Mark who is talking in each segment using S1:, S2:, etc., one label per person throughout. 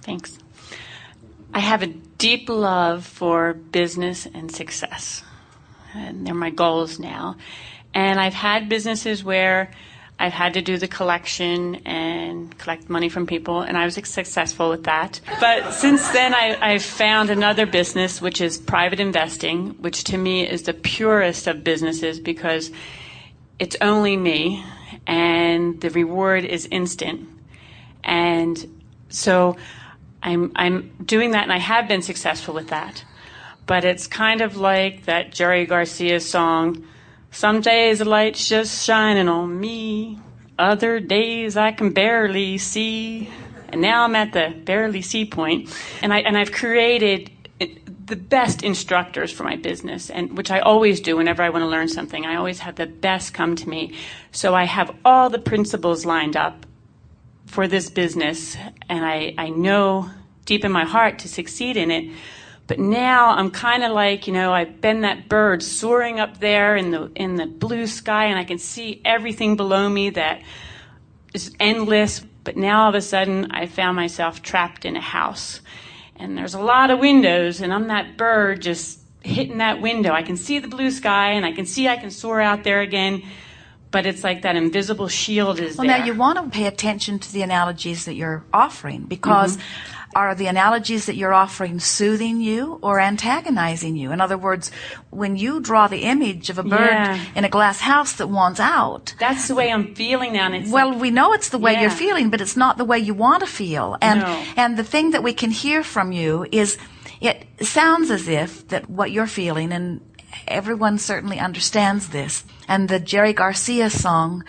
S1: Thanks. I have a deep love for business and success. And they're my goals now. And I've had businesses where I've had to do the collection and collect money from people, and I was successful with that. But since then, I've found another business, which is private investing, which to me is the purest of businesses because it's only me, and the reward is instant. And so I'm doing that, and I have been successful with that. But it's kind of like that Jerry Garcia song, some days the light's just shining on me, other days I can barely see. And now I'm at the barely see point. And I've created the best instructors for my business, and which I always do whenever I want to learn something. I always have the best come to me. So I have all the principles lined up for this business, and I know deep in my heart to succeed in it. But now I'm kind of like, I've been that bird soaring up there in the blue sky, and I can see everything below me that is endless. But now all of a sudden I found myself trapped in a house, and there's a lot of windows, and I'm that bird just hitting that window. I can see the blue sky, and I can soar out there again. But it's like that invisible shield is there.
S2: Well, now you want to pay attention to the analogies that you're offering, because are the analogies that you're offering soothing you or antagonizing you? In other words, when you draw the image of a bird in a glass house that wants out.
S1: That's the way I'm feeling now. And
S2: we know it's the way you're feeling, but it's not the way you want to feel. And the thing that we can hear from you is it sounds as if that what you're feeling, and everyone certainly understands this, and the Jerry Garcia song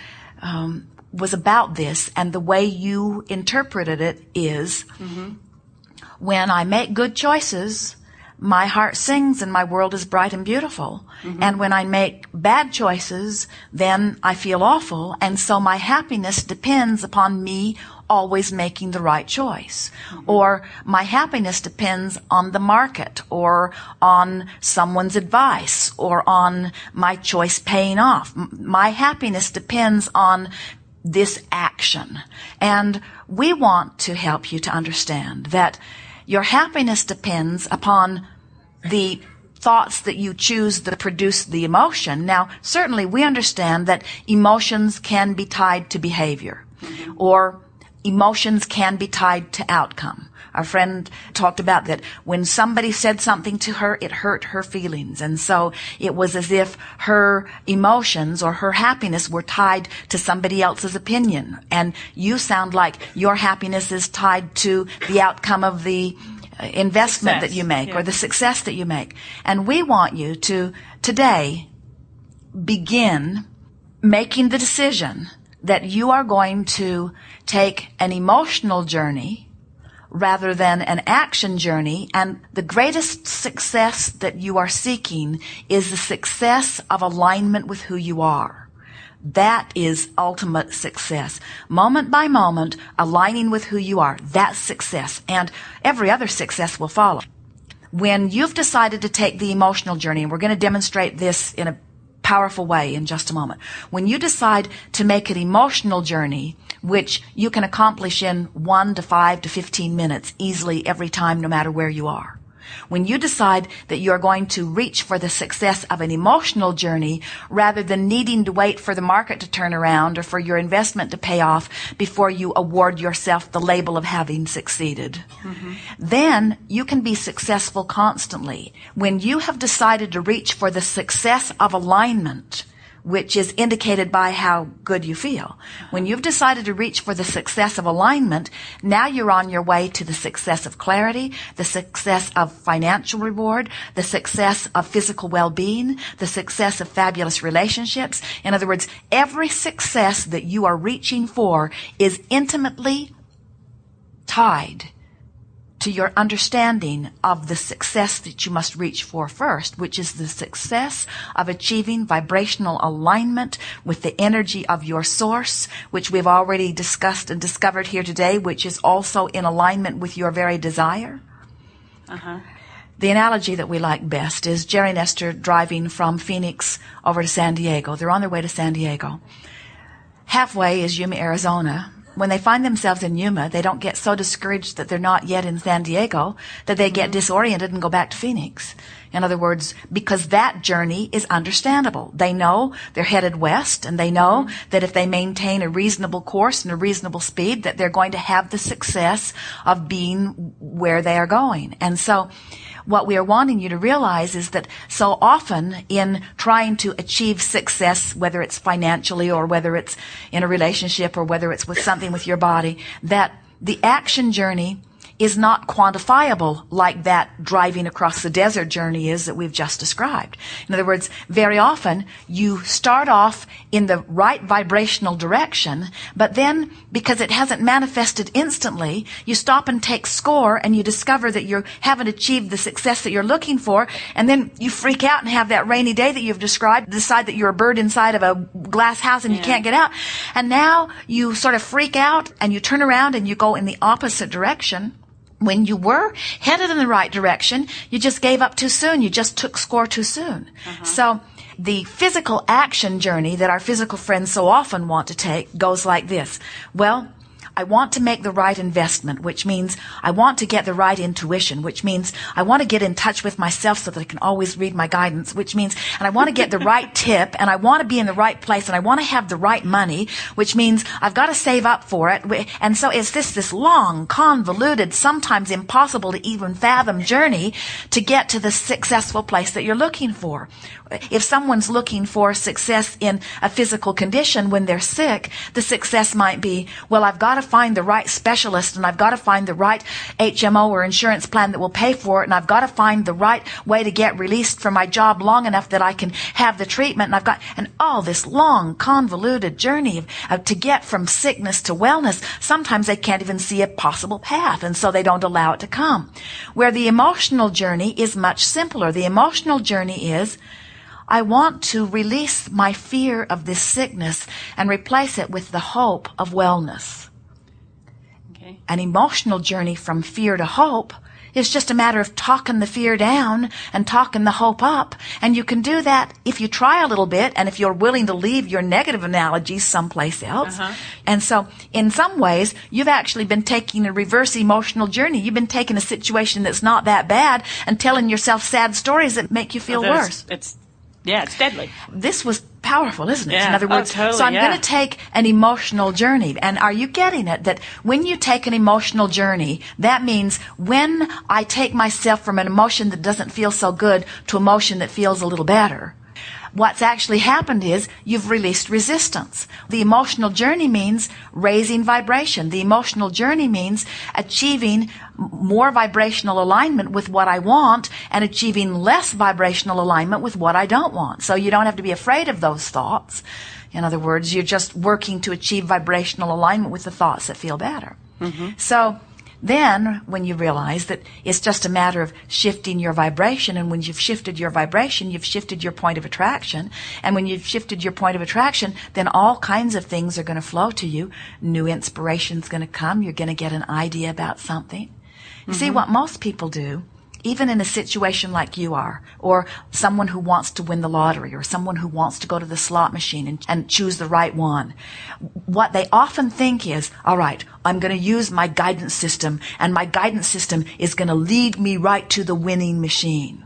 S2: was about this, and the way you interpreted it is, when I make good choices, my heart sings and my world is bright and beautiful. And when I make bad choices, then I feel awful, and so my happiness depends upon me always making the right choice. Or my happiness depends on the market, or on someone's advice, or on my choice paying off. My happiness depends on this action. And we want to help you to understand that your happiness depends upon the thoughts that you choose that produce the emotion. Now, certainly we understand that emotions can be tied to behavior, or emotions can be tied to outcome. Our friend talked about that when somebody said something to her, it hurt her feelings. And so it was as if her emotions or her happiness were tied to somebody else's opinion. And you sound like your happiness is tied to the outcome of the investment that you make, or the success that you make. And we want you to today begin making the decision that you are going to take an emotional journey rather than an action journey. And the greatest success that you are seeking is the success of alignment with who you are. That is ultimate success. Moment by moment, aligning with who you are, that's success. And every other success will follow. When you've decided to take the emotional journey, and we're going to demonstrate this in a powerful way in just a moment. When you decide to make an emotional journey, which you can accomplish in 1 to 5 to 15 minutes easily every time, no matter where you are. When you decide that you're going to reach for the success of an emotional journey rather than needing to wait for the market to turn around or for your investment to pay off before you award yourself the label of having succeeded, then you can be successful constantly. When you have decided to reach for the success of alignment, which is indicated by how good you feel. When you've decided to reach for the success of alignment, now you're on your way to the success of clarity, the success of financial reward, the success of physical well-being, the success of fabulous relationships. In other words, every success that you are reaching for is intimately tied to your understanding of the success that you must reach for first, which is the success of achieving vibrational alignment with the energy of your source, which we've already discussed and discovered here today, which is also in alignment with your very desire. The analogy that we like best is Jerry and Esther driving from Phoenix over to San Diego. They're on their way to San Diego. Halfway is Yuma, Arizona. when they find themselves in Yuma, they don't get so discouraged that they're not yet in San Diego that they get disoriented and go back to Phoenix. In other words, because that journey is understandable. They know they're headed west, and they know that if they maintain a reasonable course and a reasonable speed, that they're going to have the success of being where they are going. And so what we are wanting you to realize is that so often in trying to achieve success, whether it's financially or whether it's in a relationship or whether it's with something with your body, that the action journey is not quantifiable like that driving across the desert journey is that we've just described. In other words, very often you start off in the right vibrational direction, but then because it hasn't manifested instantly, you stop and take score and you discover that you haven't achieved the success that you're looking for, and then you freak out and have that rainy day that you've described, decide that you're a bird inside of a glass house and you can't get out. And now you sort of freak out and you turn around and you go in the opposite direction. When you were headed in the right direction, you just gave up too soon. You just took score too soon. So the physical action journey that our physical friends so often want to take goes like this. Well, I want to make the right investment, which means I want to get the right intuition, which means I want to get in touch with myself so that I can always read my guidance, which means, and I want to get the right tip, and I want to be in the right place, and I want to have the right money, which means I've got to save up for it. And so it's this long, convoluted, sometimes impossible to even fathom journey to get to the successful place that you're looking for. If someone's looking for success in a physical condition when they're sick, the success might be, well, I've got to find the right specialist, and I've got to find the right HMO or insurance plan that will pay for it, and I've got to find the right way to get released from my job long enough that I can have the treatment, and all this long, convoluted journey to get from sickness to wellness. Sometimes they can't even see a possible path, and so they don't allow it to come. Where the emotional journey is much simpler. The emotional journey is, I want to release my fear of this sickness and replace it with the hope of wellness.
S1: Okay.
S2: An emotional journey from fear to hope is just a matter of talking the fear down and talking the hope up. And you can do that if you try a little bit and if you're willing to leave your negative analogies someplace else. And so in some ways, you've actually been taking a reverse emotional journey. You've been taking a situation that's not that bad and telling yourself sad stories that make you feel worse.
S1: It's deadly.
S2: This was powerful, isn't it?
S1: Yeah.
S2: In other words,
S1: totally,
S2: so I'm going to take an emotional journey. And are you getting it? That when you take an emotional journey, that means when I take myself from an emotion that doesn't feel so good to emotion that feels a little better, what's actually happened is you've released resistance. The emotional journey means raising vibration. The emotional journey means achieving more vibrational alignment with what I want and achieving less vibrational alignment with what I don't want. So you don't have to be afraid of those thoughts. In other words, you're just working to achieve vibrational alignment with the thoughts that feel better. So then, when you realize that it's just a matter of shifting your vibration, and when you've shifted your vibration, you've shifted your point of attraction. And when you've shifted your point of attraction, then all kinds of things are going to flow to you. New inspiration's going to come. You're going to get an idea about something. You see, what most people do, even in a situation like you are, or someone who wants to win the lottery, or someone who wants to go to the slot machine and choose the right one, what they often think is, all right, I'm going to use my guidance system, and my guidance system is going to lead me right to the winning machine.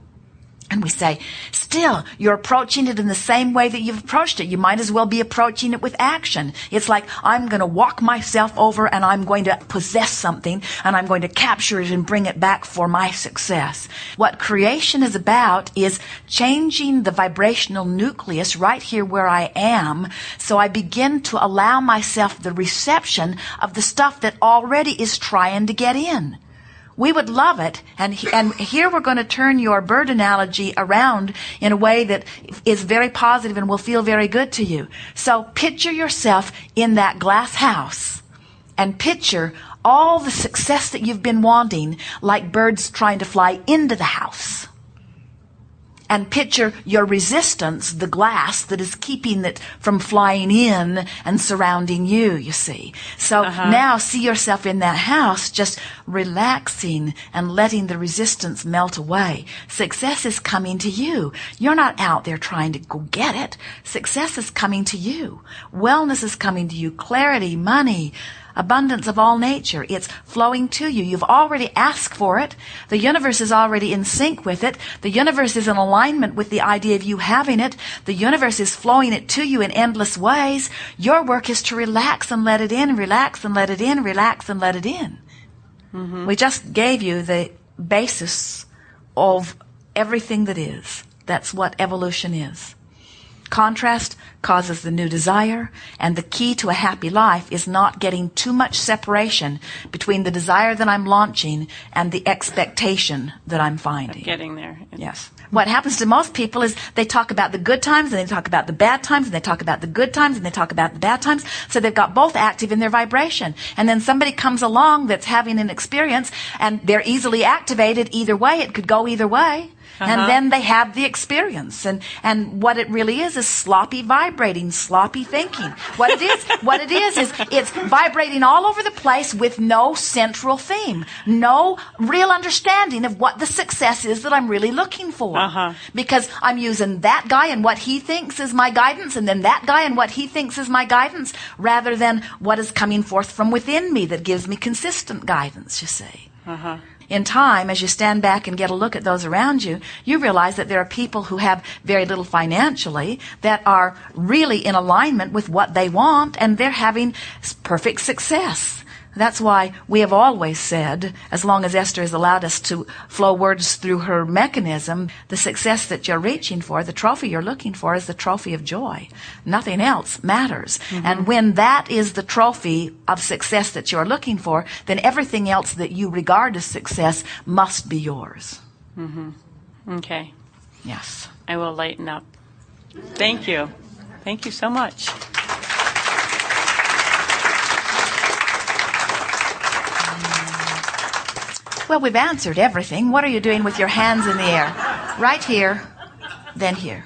S2: And we say, still, you're approaching it in the same way that you've approached it. You might as well be approaching it with action. It's like, I'm going to walk myself over and I'm going to possess something and I'm going to capture it and bring it back for my success. What creation is about is changing the vibrational nucleus right here where I am, so I begin to allow myself the reception of the stuff that already is trying to get in. We would love it. And here we're going to turn your bird analogy around in a way that is very positive and will feel very good to you. So picture yourself in that glass house and picture all the success that you've been wanting, like birds trying to fly into the house. And picture your resistance, the glass that is keeping it from flying in and surrounding you, you see. So now see yourself in that house, just relaxing and letting the resistance melt away. Success is coming to you. You're not out there trying to go get it. Success is coming to you. Wellness is coming to you. Clarity, money, abundance of all nature. It's flowing to you. You've already asked for it. The universe is already in sync with it. The universe is in alignment with the idea of you having it. The universe is flowing it to you in endless ways. Your work is to relax and let it in, relax and let it in, relax and let it in. Mm-hmm. We just gave you the basis of everything that is. That's what evolution is. Contrast causes the new desire, and the key to a happy life is not getting too much separation between the desire that I'm launching and the expectation that I'm finding.
S1: Getting there.
S2: Yes. What happens to most people is they talk about the good times and they talk about the bad times and they talk about the good times and they talk about the bad times. So they've got both active in their vibration. And then somebody comes along that's having an experience and they're easily activated either way. It could go either way. And then they have the experience. And what it really is sloppy vibrating, sloppy thinking. What it is it's vibrating all over the place with no central theme. No real understanding of what the success is that I'm really looking for. Because I'm using that guy and what he thinks is my guidance, and then that guy and what he thinks is my guidance, rather than what is coming forth from within me that gives me consistent guidance, you see. In time, as you stand back and get a look at those around you, you realize that there are people who have very little financially that are really in alignment with what they want, and they're having perfect success. That's why we have always said, as long as Esther has allowed us to flow words through her mechanism, the success that you're reaching for, the trophy you're looking for, is the trophy of joy. Nothing else matters. And when that is the trophy of success that you're looking for, then everything else that you regard as success must be yours.
S1: Okay.
S2: Yes.
S1: I will lighten up. Thank you. Thank you so much.
S2: Well, we've answered everything. What are you doing with your hands in the air? Right here, then here.